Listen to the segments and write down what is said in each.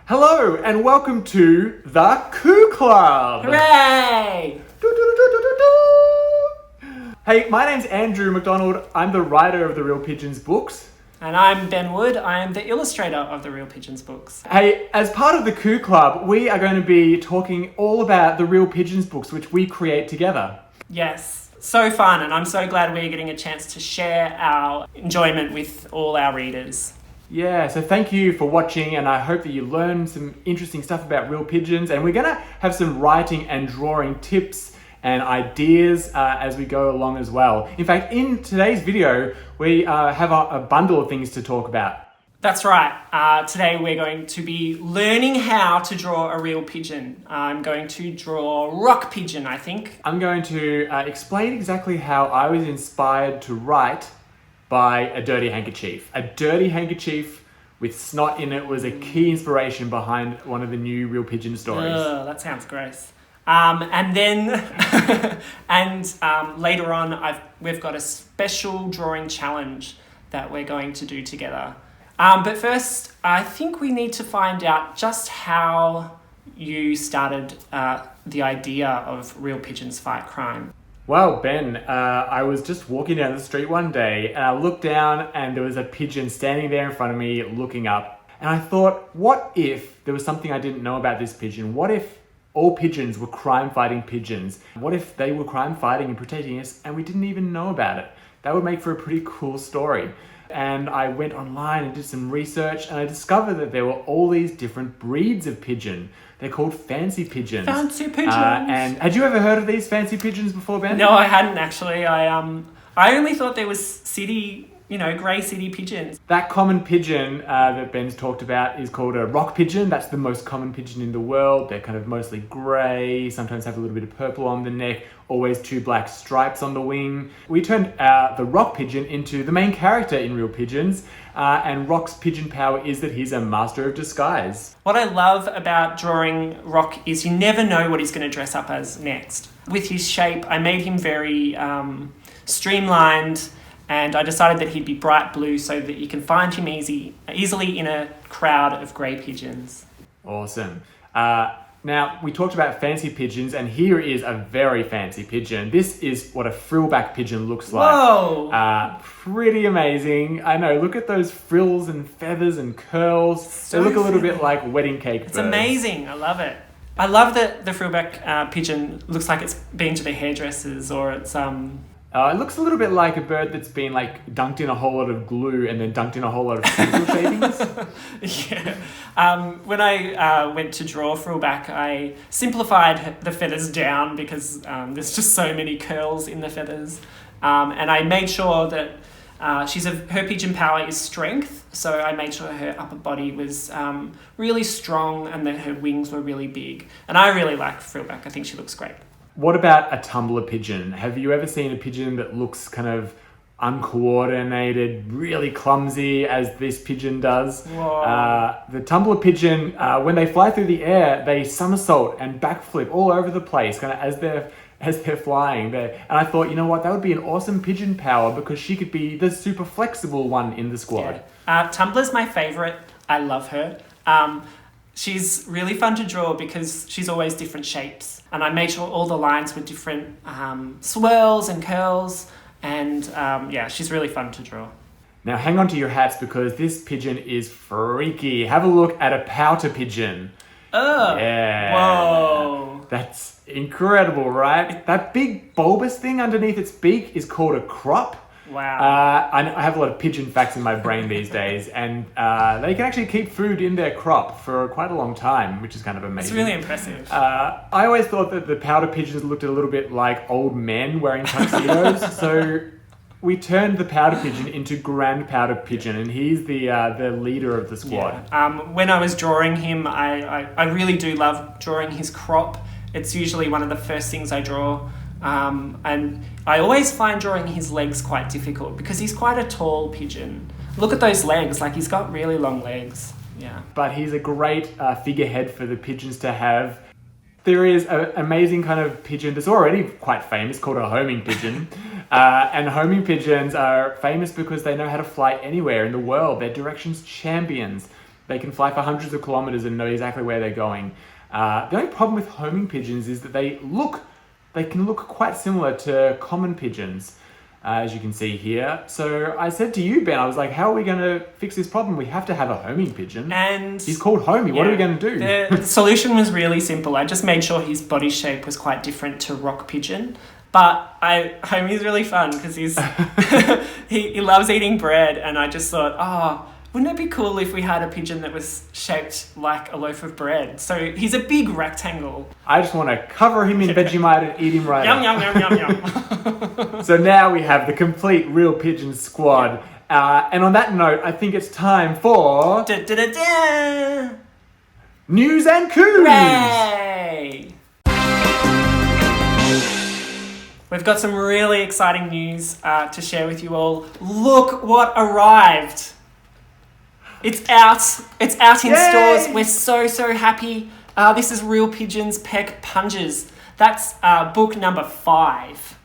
Hello and welcome to the Coo Club! Hooray! Hey, my name's Andrew McDonald. I'm the writer of the Real Pigeons books. And I'm Ben Wood. I am the illustrator of the Real Pigeons books. Hey, as part of the Coo Club, we are going to be talking all about the Real Pigeons books, which we create together. Yes, so fun, and I'm so glad we're getting a chance to share our enjoyment with all our readers. Yeah, so thank you for watching, and I hope that you learned some interesting stuff about Real Pigeons, and we're going to have some writing and drawing tips and ideas as we go along as well. In fact, in today's video, we have a bundle of things to talk about. That's right. Today we're going to be learning how to draw a real pigeon. I'm going to draw Rock Pigeon, I think. I'm going to explain exactly how I was inspired to write by a dirty handkerchief. A dirty handkerchief with snot in it was a key inspiration behind one of the new Real Pigeon stories. That sounds gross. And then, later on, we've got a special drawing challenge that we're going to do together. But first, I think we need to find out just how you started the idea of Real Pigeons Fight Crime. Well, Ben, I was just walking down the street one day and I looked down and there was a pigeon standing there in front of me looking up. And I thought, what if there was something I didn't know about this pigeon? What if all pigeons were crime-fighting pigeons? What if they were crime-fighting and protecting us and we didn't even know about it? That would make for a pretty cool story. And I went online and did some research and I discovered that there were all these different breeds of pigeon. They're called fancy pigeons. Fancy pigeons! And had you ever heard of these fancy pigeons before, Ben? No, I hadn't actually. I only thought there was city, grey city pigeons. That common pigeon that Ben's talked about is called a rock pigeon. That's the most common pigeon in the world. They're kind of mostly grey, sometimes have a little bit of purple on the neck, always 2 black stripes on the wing. We turned the rock pigeon into the main character in Real Pigeons, and Rock's pigeon power is that he's a master of disguise. What I love about drawing Rock is you never know what he's going to dress up as next. With his shape, I made him very streamlined, and I decided that he'd be bright blue so that you can find him easily in a crowd of grey pigeons. Awesome. Now, we talked about fancy pigeons, and here is a very fancy pigeon. This is what a frillback pigeon looks like. Whoa! Pretty amazing. I know, look at those frills and feathers and curls. They look a little bit like wedding cake birds. It's amazing. I love it. I love that the frillback pigeon looks like it's been to the hairdressers, or it's It looks a little bit like a bird that's been dunked in a whole lot of glue and then dunked in a whole lot of pencil shavings. Yeah. When I went to draw frillback, I simplified the feathers down because there's just so many curls in the feathers. And I made sure that her pigeon power is strength, so I made sure her upper body was really strong and that her wings were really big. And I really like frillback. I think she looks great. What about a tumbler pigeon? Have you ever seen a pigeon that looks kind of uncoordinated, really clumsy as this pigeon does? The tumbler pigeon, when they fly through the air, they somersault and backflip all over the place, kind of as they're flying. And I thought, you know what, that would be an awesome pigeon power because she could be the super flexible one in the squad. Yeah. Tumbler's my favourite. I love her. She's really fun to draw because she's always different shapes. And I made sure all the lines were different swirls and curls. And she's really fun to draw. Now hang on to your hats because this pigeon is freaky. Have a look at a pouter pigeon. Oh, yeah. Whoa. That's incredible, right? That big bulbous thing underneath its beak is called a crop. Wow. I have a lot of pigeon facts in my brain these days, and they can actually keep food in their crop for quite a long time, which is kind of amazing. It's really impressive. I always thought that the pouter pigeons looked a little bit like old men wearing tuxedos, so we turned the pouter pigeon into Grand Pouter Pigeon, and he's the leader of the squad. Yeah. When I was drawing him, I really do love drawing his crop. It's usually one of the first things I draw. And I always find drawing his legs quite difficult because he's quite a tall pigeon. Look at those legs, he's got really long legs. Yeah. But he's a great figurehead for the pigeons to have. There is an amazing kind of pigeon that's already quite famous called a homing pigeon. And homing pigeons are famous because they know how to fly anywhere in the world. They're directions champions. They can fly for hundreds of kilometers and know exactly where they're going. The only problem with homing pigeons is that they can look quite similar to common pigeons, as you can see here. So I said to you, Ben, I was like, how are we going to fix this problem? We have to have a homing pigeon. And he's called Homie. What are we going to do? The solution was really simple. I just made sure his body shape was quite different to Rock Pigeon. But Homie's really fun because he loves eating bread, and I just thought, wouldn't it be cool if we had a pigeon that was shaped like a loaf of bread? So he's a big rectangle. I just want to cover him in Vegemite and eat him right Yum, up. yum, yum, yum, yum. So now we have the complete Real Pigeon squad. And on that note, I think it's time for... Da-da-da-da! News and Coos! Hooray! We've got some really exciting news to share with you all. Look what arrived! It's out in Yay! stores. We're so happy. This is Real Pigeons Peck Punches. That's book number 5.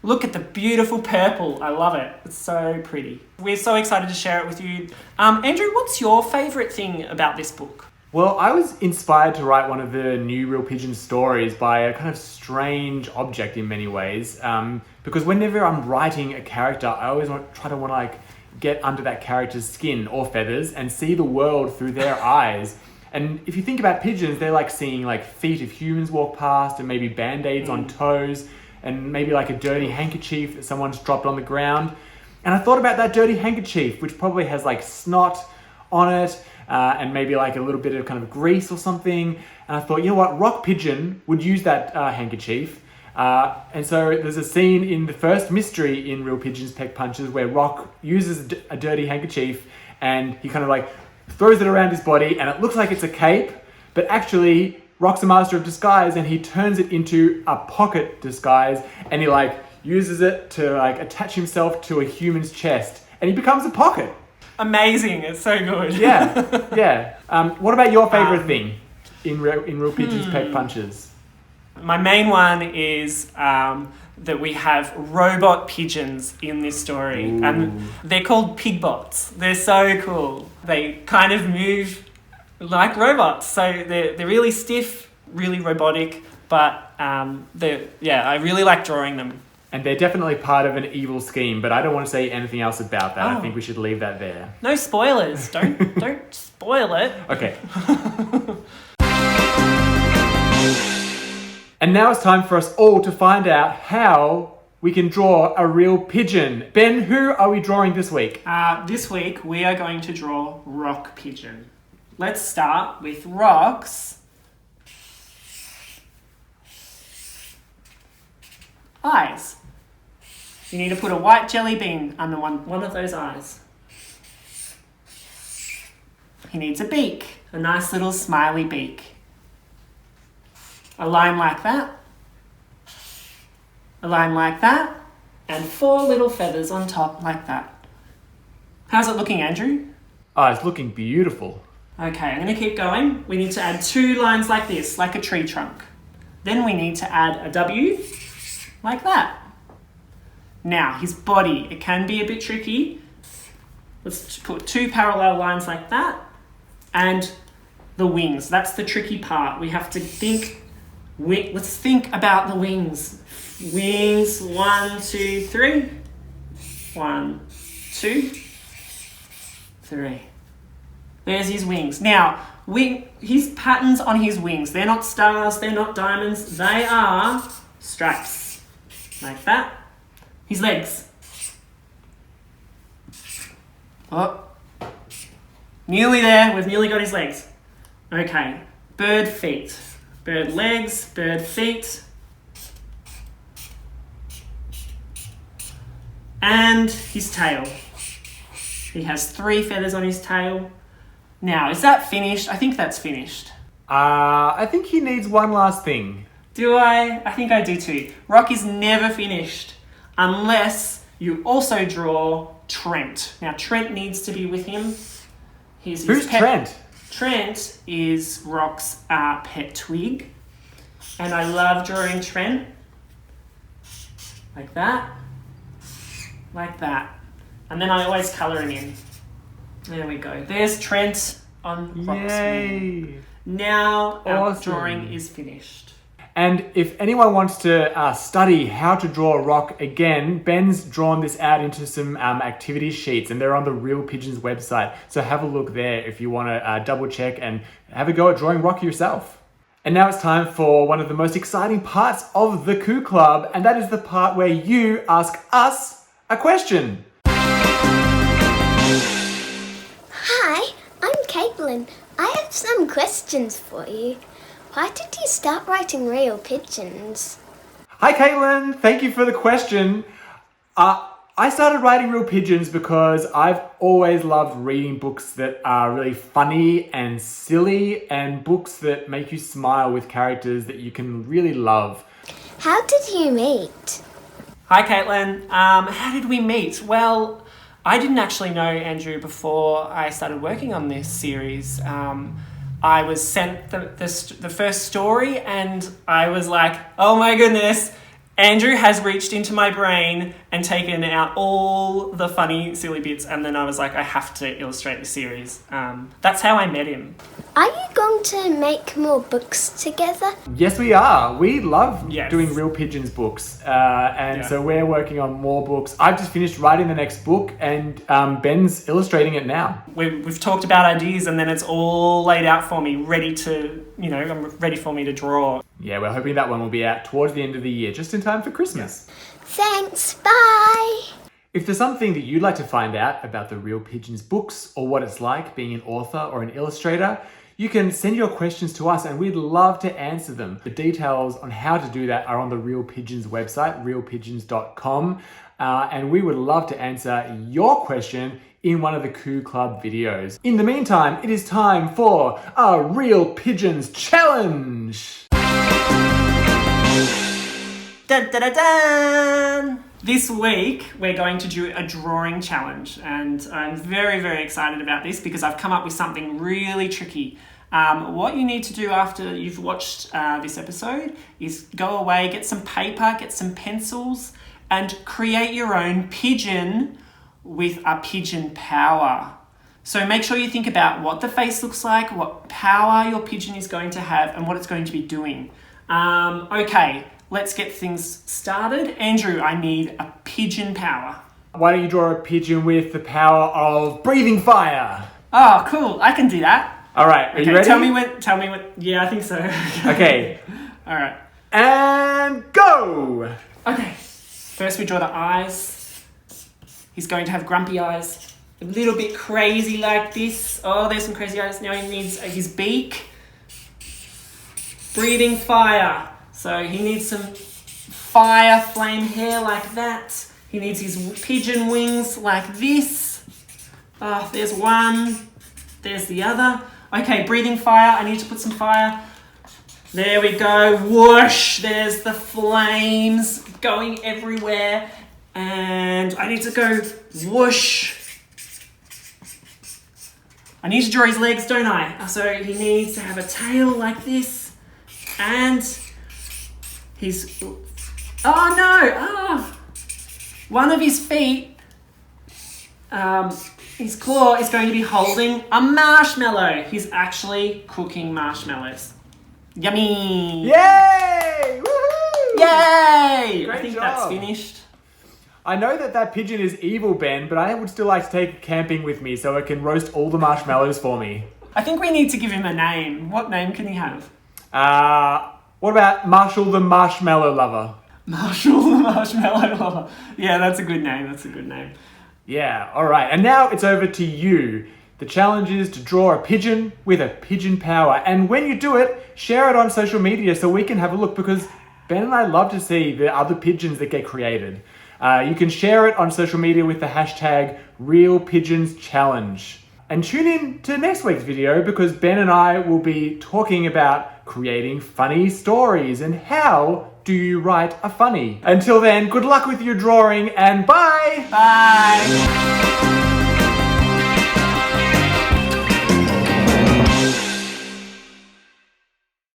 Look at the beautiful purple. I love it. It's so pretty. We're so excited to share it with you. Andrew, what's your favourite thing about this book? Well, I was inspired to write one of the new Real Pigeon stories by a kind of strange object in many ways. Because whenever I'm writing a character, I always try to get under that character's skin or feathers and see the world through their eyes. And if you think about pigeons, they're like seeing like feet of humans walk past and maybe band-aids on toes and maybe like a dirty handkerchief that someone's dropped on the ground. And I thought about that dirty handkerchief, which probably has like snot on it and maybe like a little bit of kind of grease or something. And I thought, you know what, Rock Pigeon would use that handkerchief. And so there's a scene in the first mystery in Real Pigeons Peck Punches where Rock uses a dirty handkerchief and he kind of like throws it around his body and it looks like it's a cape, but actually Rock's a master of disguise and he turns it into a pocket disguise and he like uses it to like attach himself to a human's chest and he becomes a pocket. Amazing. It's so good. Yeah. What about your favorite thing in Real Pigeons Peck Punches? My main one is that we have robot pigeons in this story. Ooh. And they're called pigbots. They're so cool. They kind of move like robots. So they're really stiff, really robotic, but I really like drawing them. And they're definitely part of an evil scheme, but I don't want to say anything else about that. I think we should leave that there. No spoilers. Don't spoil it. Okay. And now it's time for us all to find out how we can draw a real pigeon. Ben, who are we drawing this week? This week we are going to draw Rock Pigeon. Let's start with Rock's eyes. You need to put a white jelly bean under one of those eyes. He needs a beak, a nice little smiley beak. A line like that, a line like that, and 4 little feathers on top like that. How's it looking, Andrew? Oh, it's looking beautiful. Okay, I'm going to keep going. We need to add 2 lines like this, like a tree trunk. Then we need to add a W, like that. Now, his body, it can be a bit tricky. Let's put 2 parallel lines like that. And the wings, that's the tricky part. We have to think, let's think about the wings. Wings, 1, 2, 3. 1, 2, 3. There's his wings. Now, his patterns on his wings, they're not stars, they're not diamonds, they are stripes. Like that. His legs. Oh. Nearly there, we've nearly got his legs. Okay, bird feet. Bird legs, bird feet. And his tail. He has 3 feathers on his tail. Now, is that finished? I think that's finished. I think he needs one last thing. Do I? I think I do too. Rock is never finished unless you also draw Trent. Now, Trent needs to be with him. Who's Trent? Trent is Rock's pet twig. And I love drawing Trent. Like that. Like that. And then I always colour him in. There we go. There's Trent on Rock's wing. Yay! Now our Awesome. drawing is finished. And if anyone wants to study how to draw a rock again, Ben's drawn this out into some activity sheets, and they're on the Real Pigeons website. So have a look there if you want to double check and have a go at drawing rock yourself. And now it's time for one of the most exciting parts of the Coo Club, and that is the part where you ask us a question. Hi, I'm Caitlin. I have some questions for you. Why did you start writing Real Pigeons? Hi Caitlin, thank you for the question. I started writing Real Pigeons because I've always loved reading books that are really funny and silly, and books that make you smile with characters that you can really love. How did you meet? Hi, Caitlin. How did we meet? Well, I didn't actually know Andrew before I started working on this series. I was sent the first story, and I was like, oh my goodness, Andrew has reached into my brain and taken out all the funny, silly bits, and then I was like, I have to illustrate the series. That's how I met him. Are you going to make more books together? Yes, we are. We love Yes. doing Real Pigeons books. Yeah. So we're working on more books. I've just finished writing the next book, and Ben's illustrating it now. We've talked about ideas, and then it's all laid out for me, ready for me to draw. Yeah, we're hoping that one will be out towards the end of the year, just in time for Christmas. Thanks, bye! If there's something that you'd like to find out about the Real Pigeons books, or what it's like being an author or an illustrator, you can send your questions to us and we'd love to answer them. The details on how to do that are on the Real Pigeons website, realpigeons.com, and we would love to answer your question in one of the Coo Club videos. In the meantime, it is time for a Real Pigeons challenge! Dun, dun, dun, dun. This week, we're going to do a drawing challenge, and I'm very, very excited about this because I've come up with something really tricky. What you need to do after you've watched this episode is go away, get some paper, get some pencils, and create your own pigeon with a pigeon power. So make sure you think about what the face looks like, what power your pigeon is going to have, and what it's going to be doing. Okay. Let's get things started. Andrew, I need a pigeon power. Why don't you draw a pigeon with the power of breathing fire? Oh, cool. I can do that. All right, are you ready? Tell me when. Yeah, I think so. Okay. All right. And go! Okay. First we draw the eyes. He's going to have grumpy eyes. A little bit crazy like this. Oh, there's some crazy eyes. Now he needs his beak. Breathing fire. So he needs some fire flame hair like that. He needs his pigeon wings like this. There's one. There's the other. Okay, breathing fire. I need to put some fire. There we go. Whoosh. There's the flames going everywhere. And I need to go whoosh. I need to draw his legs, don't I? So he needs to have a tail like this. And he's... Oh no! One of his feet, his claw is going to be holding a marshmallow. He's actually cooking marshmallows. Yummy! Yay! Woohoo! Yay! Great I think job. that's finished. I know that pigeon is evil, Ben, but I would still like to take it camping with me so it can roast all the marshmallows for me. I think we need to give him a name. What name can he have? What about Marshall the Marshmallow Lover? Marshall the Marshmallow Lover. Yeah, that's a good name. Yeah, alright. And now it's over to you. The challenge is to draw a pigeon with a pigeon power. And when you do it, share it on social media so we can have a look, because Ben and I love to see the other pigeons that get created. You can share it on social media with the hashtag Real Pigeons Challenge. And tune in to next week's video, because Ben and I will be talking about creating funny stories and how do you write a funny. Until then, good luck with your drawing and bye! Bye!